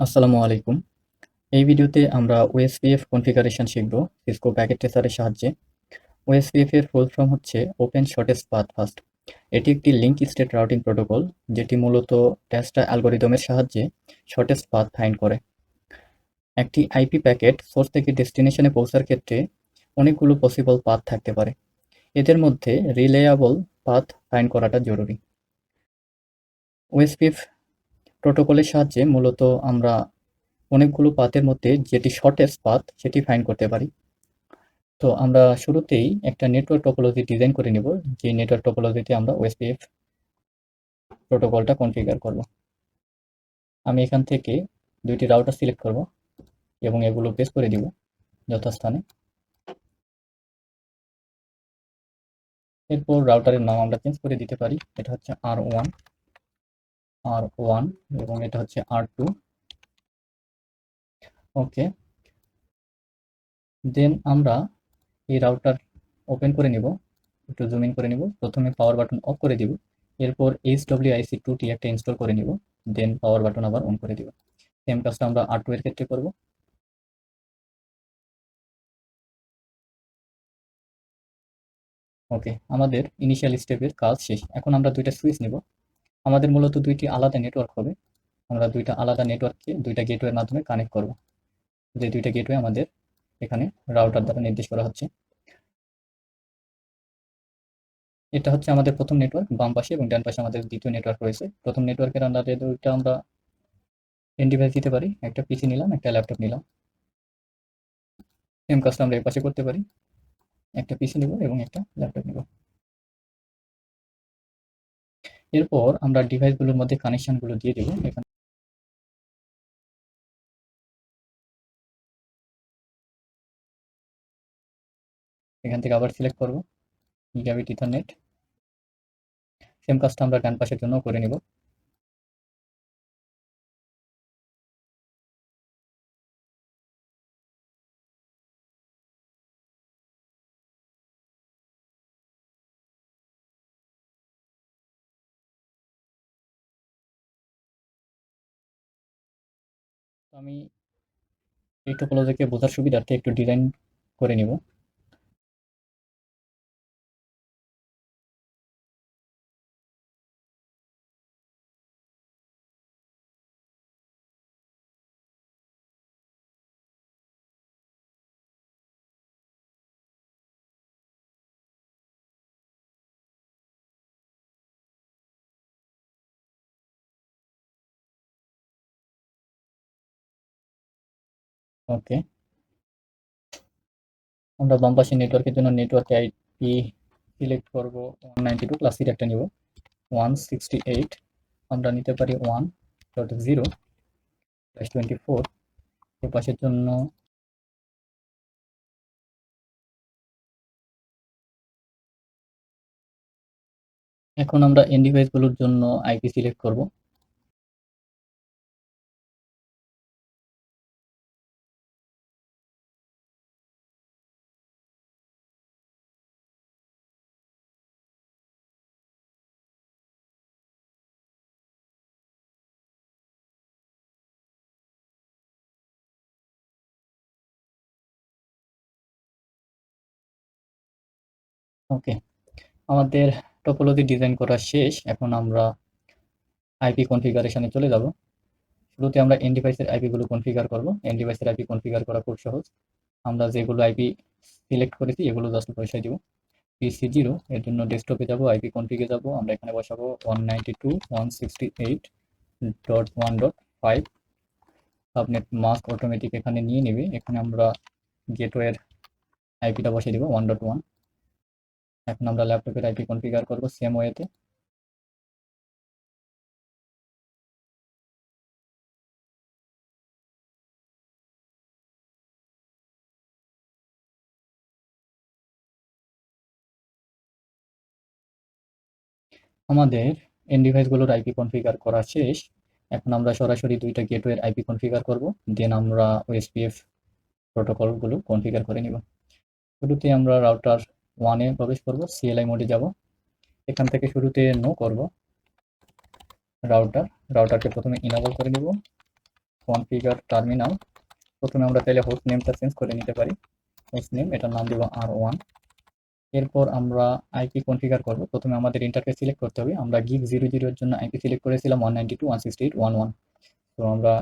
আসসালামু আলাইকুম। এই ভিডিওতে আমরা OSPF কনফিগারেশন শিখব Cisco Packet Tracer এর সাহায্যে। OSPF এর ফুল ফর্ম হচ্ছে ওপেন শর্টেস্ট পাথ ফার্স্ট। এটি একটি লিঙ্ক স্টেট রাউটিং প্রোটোকল যেটি মূলত Dijkstra অ্যালগরিদমের সাহায্যে শর্টেস্ট পাথ ফাইন্ড করে। একটি আইপি প্যাকেট সোর্স থেকে ডেস্টিনেশনে পৌঁছার ক্ষেত্রে অনেকগুলো পসিবল পাথ থাকতে পারে। এদের মধ্যে রিলায়েবল পাথ ফাইন্ড করাটা জরুরি। OSPF প্রোটোকলের সাহায্যে মূলত আমরা অনেকগুলো পাথের মধ্যে যেটি শর্টেস্ট পাথ সেটি ফাইন্ড করতে পারি। তো আমরা শুরুতেই একটা নেটওয়ার্ক টপোলজি ডিজাইন করে নেব, যে নেটওয়ার্ক টপোলজিতে আমরা OSPF প্রোটোকলটা কনফিগার করব। আমি এখান থেকে দুইটি রাউটার সিলেক্ট করব এবং এগুলো পেস্ট করে দিব যথাস্থানে। এরপর রাউটারের নাম আমরা চেঞ্জ করে দিতে পারি। এটা হচ্ছে R1 এবং এটা হচ্ছে R2। ওকে, দেন আমরা এই রাউটার ওপেন করে নিব, একটু জুম ইন করে নিব। প্রথমে পাওয়ার বাটন অফ করে দিব, এরপর HWIC2T একটা ইনস্টল করে নিব, দেন পাওয়ার বাটন আবার অন করে দিব। সেম কাজটা আমরা R2 এর ক্ষেত্রে করব। ওকে, আমাদের ইনিশিয়াল স্টেপের কাজ শেষ। এখন আমরা দুইটা সুইচ নিব। আমাদের মূলত দুইটি আলাদা নেটওয়ার্ক হবে। আমরা দুইটা আলাদা নেটওয়ার্ককে দুইটা গেটওয়ের মাধ্যমে কানেক্ট করব। যে দুইটা গেটওয়ে আমাদের এখানে রাউটার দ্বারা নির্দেশ করা হচ্ছে। এটা হচ্ছে আমাদের প্রথম নেটওয়ার্ক, বাম পাশে, এবং ডান পাশে আমাদের দ্বিতীয় নেটওয়ার্ক রয়েছে। প্রথম নেটওয়ার্কের আন্ডারে দুইটা আমরা এন্ড ডিভাইস দিতে পারি, একটা পিসি নিলাম, একটা ল্যাপটপ নিলাম। সেম কাজটা আমরা এই পাশে করতে পারি, একটা পিসি নিব এবং একটা ল্যাপটপ নিব। এরপর আমরা ডিভাইসগুলোর মধ্যে কানেকশনগুলো দিয়ে দেব। এখান থেকে আবার সিলেক্ট করব গিগাবিট ইথারনেট। সেম কাজটা আমরা ডান পাশের জন্য করে নিব। তো আমি এই টোপোলজিকে বোঝার সুবিধার্থে একটু ডিজাইন করে নিব। ওকে, আমরা বাম পাশে নেটওয়ার্কের জন্য নেটওয়ার্ক আইপি সিলেক্ট করব 192 ক্লাসির একটা নিব 168। আমরা নিতে পারি 1.0/24। এ পাশের জন্য এখন আমরা এন্ড ডিভাইসগুলোর জন্য আইপি সিলেক্ট করব। ওকে, আমাদের টপোলজি ডিজাইন করা শেষ। এখন আমরা আইপি কনফিগারেশনে চলে যাব। শুরুতে আমরা এন্ড ডিভাইসের আইপি গুলো কনফিগার করব। এন্ড ডিভাইসের আইপি কনফিগার করা খুব সহজ। আমরা যেগুলো আইপি সিলেক্ট করেছি এগুলো জাস্ট বসাই দিব। PC0 এর জন্য ডেস্কটপে যাব, আইপি কনফিগে যাব। আমরা এখানে বসাবো 192.168.1.5। সাবনেট মাস্ক অটোমেটিক এখানে নিয়ে নেবে। এখানে আমরা গেটওয়ের আইপিটা বসিয়ে দিব 1.1। এখন আমরা ল্যাপটপের আইপি কনফিগার করব সেম ওয়েতে। আমাদের এন্ড ডিভাইসগুলোর আইপি কনফিগার করা শেষ। এখন আমরা সরাসরি দুইটা গেটওয়ের আইপি কনফিগার করব, দেন আমরা OSPF প্রোটোকলগুলো কনফিগার করে নিব। শুরুতে আমরা রাউটার 1-এ প্রবেশ করব, CLI মোডে যাব। এখান থেকে শুরুতে নো করব রাউটারকে প্রথমে ইনেবল করে নেব। Configure terminal. প্রথমে আমরা চাইলে হোস্ট নেমটা চেঞ্জ করে নিতে পারি। হোস্ট নেম, এটার নাম দেবো R1। এরপর আমরা আইপি কনফিগার করব। প্রথমে আমাদের ইন্টারফেস সিলেক্ট করতে হবে। আমরা গিগ 00 এর জন্য আইপি সিলেক্ট করেছিলাম 192.168.1.1। তো আমরা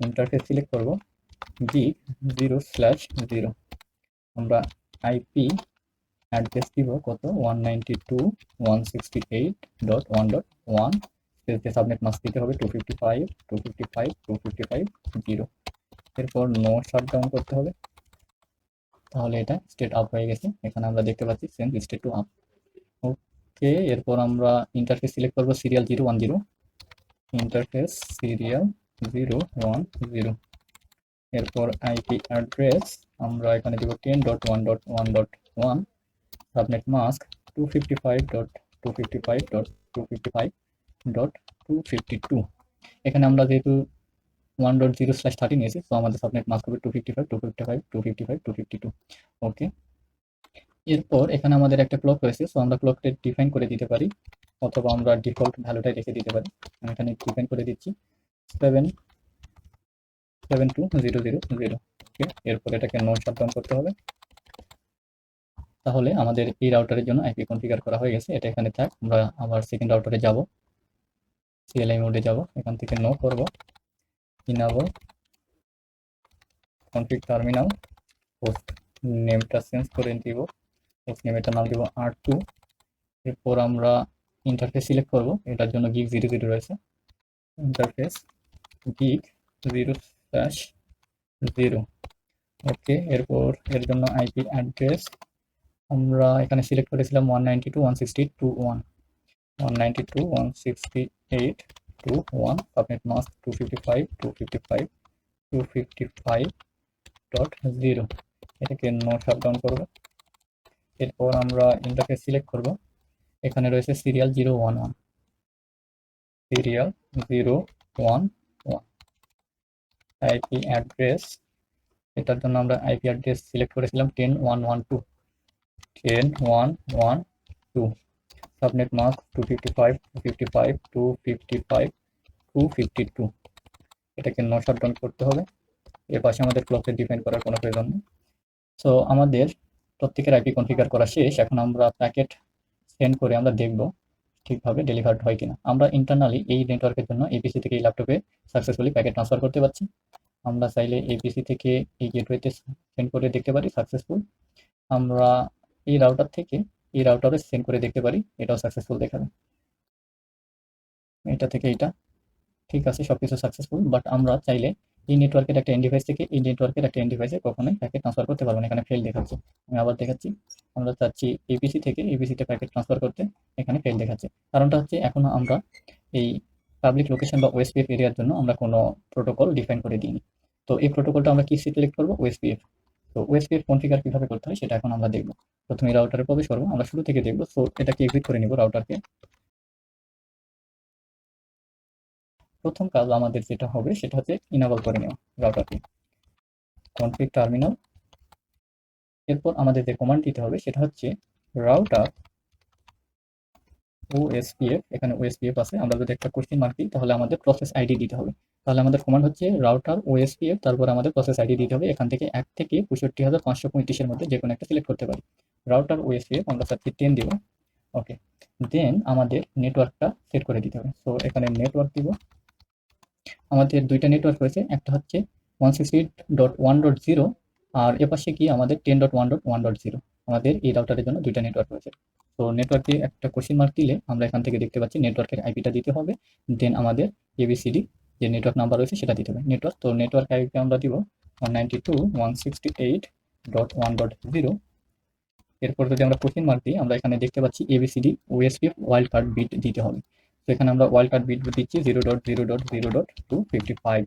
ইন্টারফেস সিলেক্ট করব gig 0/0। আমরা আইপি অ্যাড্রেস দিব কত, 192.168.1.1। স্পেস সাবনেট মাস্ক দিতে হবে 255.255.255.0। এরপর নো শাটডাউন করতে হবে। তাহলে এটা স্টেট আপ হয়ে গেছে। এখানে আমরা দেখতে পাচ্ছি সেন্ড স্টেট টু আপ। ওকে, এরপর আমরা ইন্টারফেস সিলেক্ট করব সিরিয়াল 010। Interface serial 010। এরপর আইপি অ্যাড্রেস আমরা এখানে দিব 10.1.1.1। Subnet mask 255.255.255.252। এখানে আমরা যেহেতু 1.0/30 নিয়েছি, তো আমাদের সাবনেট মাস্ক হবে 255.255.255.252। ওকে, এরপর এখানে আমাদের একটা ক্লক রয়েছে, সো আমরা ক্লকটা ডিফাইন করে দিতে পারি, অথবা আমরা ডিফল্ট ভ্যালুটাই রেখে দিতে পারি। আমি এখানে ডিফাইন করে দিচ্ছি 772.0.0.0। ওকে, এরপর এটাকে নো শাটডাউন করতে হবে। তাহলে আমাদের এই রাউটারের জন্য আইপি কনফিগার করা হয়ে গেছে। এটা এখানে থাক। আমরা আবার সেকেন্ড রাউটারে যাব, সিএলআই মোডে যাব, এখান থেকে নো করব, ইনাবল কনফিগ টার্মিনাল। হোস্ট নেমটা চেঞ্জ করে দিব, হোস্ট নেম এটার নাম দিব R2। এরপর আমরা ইন্টারফেস সিলেক্ট করব, এটার জন্য গিগ 00 রয়েছে। Interface gig 0/0। ওকে, এরপর এর জন্য আইপি অ্যাড্রেস আমরা এখানে সিলেক্ট করেছিলাম 192.168.2.1। 192.168.2.1। Subnet mask 255.255.255.0। এটাকে নো শাটডাউন করব। এরপর আমরা ইন্টারফেস সিলেক্ট করব। এখানে রয়েছে সিরিয়াল 011। সিরিয়াল 011। আইপি অ্যাড্রেস, এটার জন্য আমরা আইপি অ্যাড্রেস সিলেক্ট করেছিলাম 10.1.1.2। 10.1.1.2। Subnet mask 255.255.255.252। এটাকে নো শাটডাউন করতে হবে। এর পাশে আমাদের ক্লককে ডিফাইন করার কোনো প্রয়োজন নেই। সো আমাদের প্রত্যেকের আইপি কনফিগার করা শেষ। এখন আমরা প্যাকেট সেন্ড করে আমরা দেখব ঠিকভাবে ডেলিভার্ড হয় কিনা। আমরা ইন্টারনালি এই নেটওয়ার্কের জন্য এপিসি থেকে এই ল্যাপটপে সাকসেসফুলি প্যাকেট ট্রান্সফার করতে পারছি। আমরা চাইলে এপিসি থেকে এই গেটওয়েতে সেন্ড করে দেখতে পারি সাকসেসফুল। আমরা এই রাউটার থেকে এই রাউটারে সেন্ড করে দেখতে পারি, এটাও সাকসেসফুল দেখাবে। এটা থেকে এটা ঠিক আছে, সবকিছু সাকসেসফুল। বাট আমরা চাইলে এই নেটওয়ার্কের একটা এন্ড ডিভাইস থেকে এই নেটওয়ার্কের একটা এন্ড ডিভাইসে কখনোই প্যাকেট ট্রান্সফার করতে পারবো না, এখানে ফেল দেখাচ্ছে। আমি আবার দেখাচ্ছি, আমরা চাচ্ছি এপিসি থেকে এপিসিতে প্যাকেট ট্রান্সফার করতে, এখানে ফেল দেখাচ্ছে। কারণটা হচ্ছে এখনো আমরা এই পাবলিক লোকেশন বা ওএসপিএফ এরিয়ার জন্য আমরা কোনো প্রোটোকল ডিফাইন করে দিইনি। তো এই প্রোটোকলটা আমরা কি সিলেক্ট করবো, ওএসপিএফ। তো ওএসপিএফ কনফিগার কিভাবে করতে হয় সেটা এখন আমরা দেখবো। প্রথমে রাউটারে প্রবেশ করবো, আমরা শুরু থেকে দেখবো। সো এটাকে এক্সিট করে নিব রাউটারকে। প্রথম কাজ আমাদের যেটা হবে সেটা হচ্ছে ইনেবল করে নেওয়া রাউটারকে, কনফিগ টার্মিনাল। এরপর আমাদের যে কমান্ড দিতে হবে সেটা হচ্ছে রাউটার ওএসপিএফ। এখানে ওএসপিএফ আছে, আমরা যদি একটা কোশ্চেন মার্ক দিই তাহলে আমাদের প্রসেস আইডি দিতে হবে। তাহলে আমাদের কমান্ড হচ্ছে রাউটার ওএসপিএফ, তারপর আমাদের প্রসেস আইডি দিতে হবে। এখান থেকে 1 থেকে 65,535 এর মধ্যে যে কোনো একটা সিলেক্ট করতে পারি। রাউটার ওএসপিএফ আমরা চাচ্ছি 10 দিব। ওকে, দেন আমাদের নেটওয়ার্কটা সেট করে দিতে হবে। সো এখানে নেটওয়ার্ক দিব। আমাদের দুইটা নেটওয়ার্ক রয়েছে, একটা হচ্ছে 168.1.0 আর এপাশে কি আমাদের 10.1.1.0। আমাদের এই রাউটারের জন্য দুইটা নেটওয়ার্ক রয়েছে। তো নেটওয়ার্কে একটা কোশ্চেন মার্ক দিলে আমরা এখান থেকে দেখতে পাচ্ছি নেটওয়ার্কের আইপিটা দিতে হবে। দেন আমাদের এবিসিডি যে নেটওয়ার্ক নাম্বার রয়েছে সেটা দিতে হবে। নেটওয়ার্ক, তো নেটওয়ার্ক আইপি আমরা দিব 192.168.1.0। এরপর যদি আমরা কোশ্চেন মার্ক দিই, আমরা এখানে দেখতে পাচ্ছি ABCD OSP wild card bit দিতে হবে। তো এখানে আমরা ওয়াইল্ড কার্ড বিট দিচ্ছি 0.0.0.255।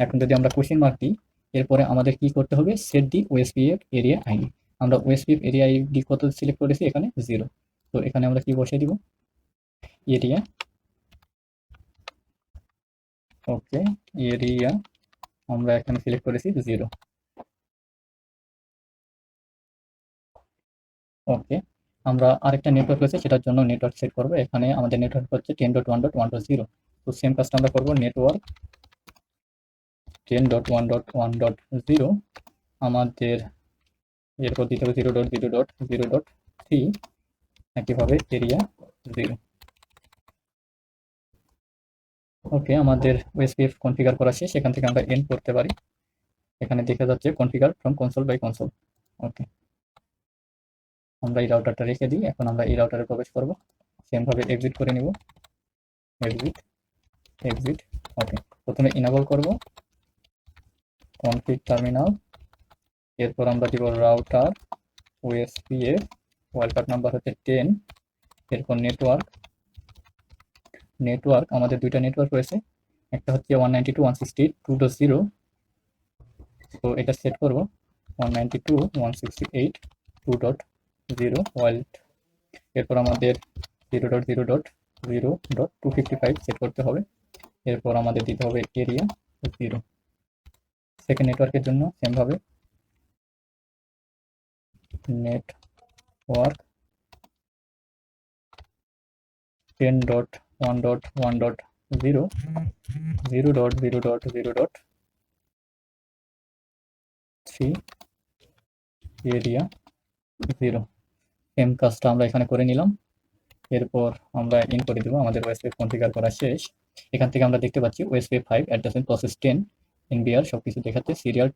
এখন যদি আমরা কোশ্চেন মার্ক দিই, এরপরে আমাদের কি করতে হবে, সেট দি ওএসপিএফ এরিয়া আইডি। আমরা ওএসপিএফ এরিয়া আইডি কত সিলেক্ট করেছি, এখানে 0। তো এখানে আমরা কি বসিয়ে দিব, এরিয়া। ওকে, এরিয়া আমরা এখানে সিলেক্ট করেছি 0। ওকে, আমরা আরেকটা নেটওয়ার্ক রয়েছে সেটার জন্য নেটওয়ার্ক সেট করবো। এখানে আমাদের নেটওয়ার্ক হচ্ছে 10.1.1.0। তো সেম কাজটা আমরা করবো, নেটওয়ার্ক 10.1.1.0 আমাদের এরপর দিতে হবে 0.0.0.3 একইভাবে এরিয়া 0। ওকে, আমাদের ওএসপিএফ কনফিগার করা শেষ। এখান থেকে আমরা এন্ড করতে পারি। এখানে দেখা যাচ্ছে configure from console by console. Okay, আমরা এই রাউটারটা রেখে দিই। এখন আমরা এই রাউটারে প্রবেশ করব, সেম ভাবে এক্সিট করে নিব, এক্সিট এক্সিট। ওকে, প্রথমে ইনেবল করব কনফিগ টার্মিনাল, এরপর আমরা দিব রাউটার ওএসপিএফ, ওয়াইল্ডকার্ড নাম্বার হচ্ছে 10, এরপর নেটওয়ার্ক আমাদের দুইটা নেটওয়ার্ক রয়েছে, একটা হচ্ছে 192.168.2.0, তো এটা সেট করব 192.168.2.0 ওয়াইল্ড। এরপর আমাদের 0.0.0.255 সেট করতে হবে। এরপর আমাদের দিতে হবে এরিয়া 0। সেকেন্ড নেটওয়ার্কের জন্য সেম ভাবে নেটওয়ার্ক 10.1.1.0 0.0.0.3 এরিয়া 0। সেম কাজটা আমরা এখানে করে নিলাম। এরপর আমরা ইন করে দেবো। আমাদের ওএসপিএফ কনফিগার করা শেষ। এখান থেকে আমরা দেখতে পাচ্ছি ওএসপিএফ 5 অ্যাড্রেস প্রসেস 10 এনবিআর সবকিছু দেখাচ্ছে। Serial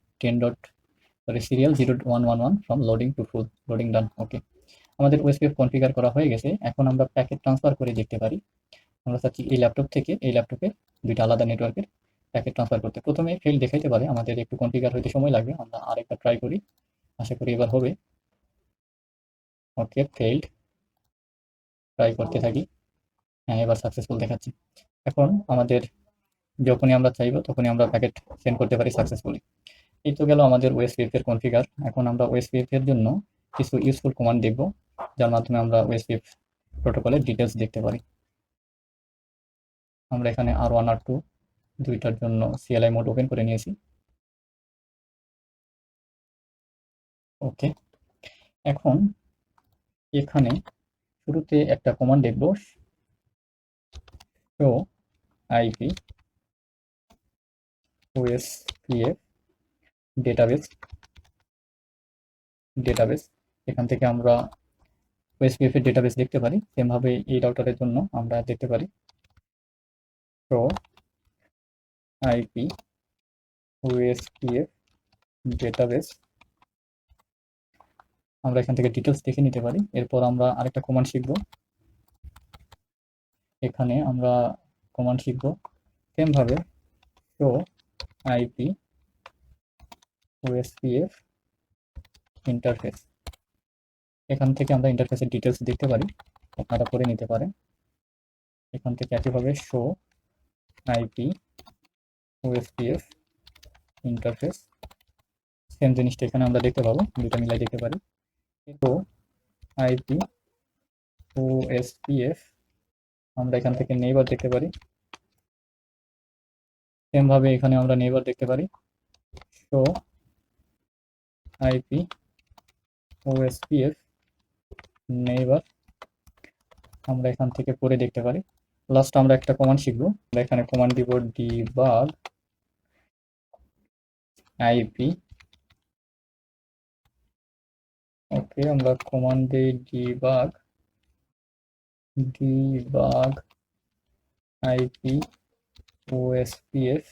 0.111 from loading to full, loading done. Okay, আমাদের ওএসপিএফ কনফিগার করা হয়ে গেছে। এখন আমরা প্যাকেট ট্রান্সফার করে দেখতে পারি। আমরা চাচ্ছি এই ল্যাপটপ থেকে এই ল্যাপটপে দুইটা আলাদা নেটওয়ার্কের প্যাকেট ট্রান্সফার করতে। প্রথমে ফেল দেখাইতে পারে, আমাদের একটু কনফিগার হইতে সময় লাগবে। আমরা আরেকটা ট্রাই করি, আশা করি এবার হবে। ওকে, ফেইল্ড, ট্রাই করতে থাকি। হ্যাঁ, এবার সাকসেসফুল দেখাচ্ছি। এখন আমাদের যখনই আমরা চাইবো তখনই আমরা প্যাকেট সেন্ড করতে পারি সাকসেসফুলি। এই তো গেল আমাদের ওএসপিএফ এর কনফিগার। এখন আমরা ওএসপিএফ এর জন্য কিছু ইউজফুল কমান্ড দেখব, যার মাধ্যমে আমরা ওএসপিএফ প্রোটোকলের ডিটেলস দেখতে পারি। আমরা এখানে R1 R2 দুইটার জন্য CLI মোড ওপেন করে নিয়েছি। ওকে, এখন এখানে শুরুতে একটা কমান্ড দেখব, শো আইপি ওএসপিএফ ডেটাবেস। এখান থেকে আমরা ওএসপিএফ এর ডেটাবেস দেখতে পারি। সেমভাবে এই রাউটারের জন্য আমরা দেখতে পারি শো আইপি ওএসপিএফ ডেটাবেস। আমরা এখান থেকে ডিটেলস দেখে নিতে পারি। এরপর আমরা আরেকটা কমান্ড শিখব। এখানে আমরা কমান্ড শিখব সেম ভাবে শো আইপি ওএসপিএফ ইন্টারফেস। এখান থেকে আমরা ইন্টারফেসের ডিটেলস দেখতে পারি, আপনারা করে নিতে পারেন। এখান থেকে একইভাবে show IP OSPF interface, same জিনিসটা এখানে আমরা দেখতে পাবো, দুটো মিলাই দেখতে পারি। শো আইপি ওএসপিএফ, আমরা এখান থেকে নেইবার দেখতে পারি। সেম ভাবে এখানে আমরা নেইবার দেখতে পারি শো আইপি ওএসপিএফ নেইবার, আমরা এখান থেকে পরে দেখতে পারি। লাস্ট আমরা একটা কমান্ড শিখবো। আমরা এখানে কমান্ড দিব ডিবাগ আইপি। ওকে, আমরা কমান্ড দিই ডিবাগ আইপি ওএসপিএফ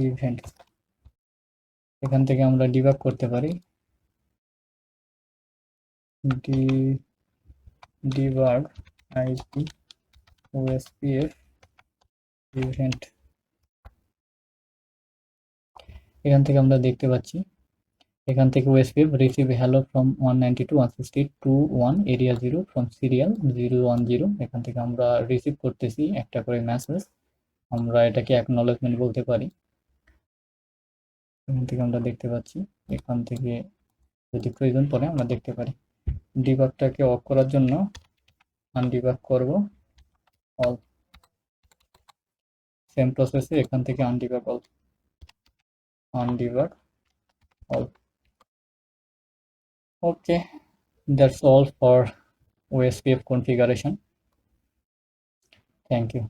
ইভেন্ট। এখান থেকে আমরা ডিবাগ করতে পারি ডিবাগ আইপি ওএসপিএফ ইভেন্ট। এখান থেকে আমরা দেখতে পাচ্ছি, এখান থেকে OSPF receive hello from 192.168.2.1 area 0 from serial 010। এখান থেকে আমরা রিসিভ করতেছি একটা করে মেসেজ, আমরা এটাকে অ্যাকনলেজমেন্ট বলতে পারি। এখান থেকে আমরা দেখতে পাচ্ছি, এখান থেকে যদি প্রয়োজন পড়ে আমরা দেখতে পারি। ডিবাগটাকে অফ করার জন্য আনডিবাগ করব অল, সেম প্রসেসে এখান থেকে আনডিবাগ all. Okay, that's all for OSPF configuration. Thank you.